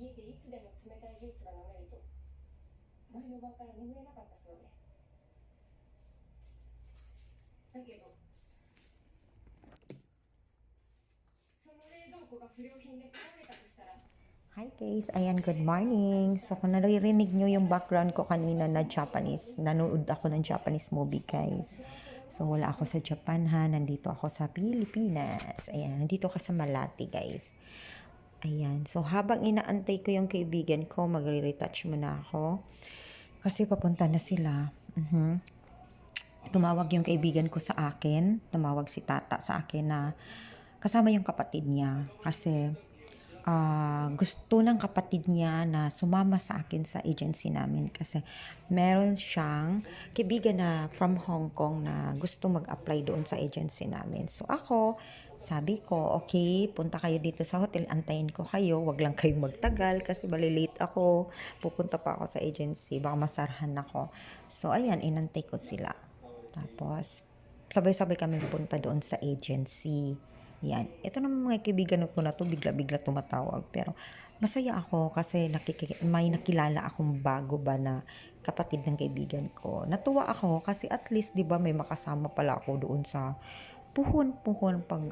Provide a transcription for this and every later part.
家でいつでも冷たいジュースが飲めると前の晩から眠れなかったそうで。だけどその冷蔵庫が不良品で壊れたとしたら。Hi guys, ayan, good morning. So kung naririnig nyo yung background ko kanina na Japanese, nanood ako ng Japanese movie guys. So wala ako sa Japan ha, nandito ako sa Pilipinas. Ayan, nandito ka sa Malate guys. Ayan, so habang inaantay ko yung kaibigan ko, magre-retouch muna ako. Kasi papunta na sila. Tumawag yung kaibigan ko sa akin, tumawag si Tata sa akin na kasama yung kapatid niya. Kasi gusto ng kapatid niya na sumama sa akin sa agency namin kasi meron siyang kaibigan na from Hong Kong na gusto mag-apply doon sa agency namin. So ako, sabi ko, okay, punta kayo dito sa hotel, antayin ko kayo, wag lang kayong magtagal kasi malilate ako, pupunta pa ako sa agency, baka masarahan ako. So ayan, inantay ko sila. Tapos, sabay-sabay kami punta doon sa agency. Yan. Ito naman mga kaibigan ko na to, bigla-bigla tumatawag. Pero masaya ako kasi may nakilala akong bago ba na kapatid ng kaibigan ko. Natuwa ako kasi at least, di ba, may makasama pala ako doon sa puhon-puhon pag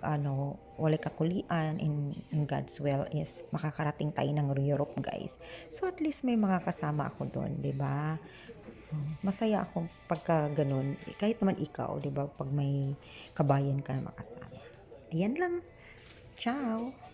walay kakulian in God's will is makakarating tayo ng Europe guys. So at least may mga kasama ako doon, di ba? Masaya ako pagka ganun. Kahit naman ikaw, di ba, pag may kabayan ka na makasama. Ayan lang. Ciao!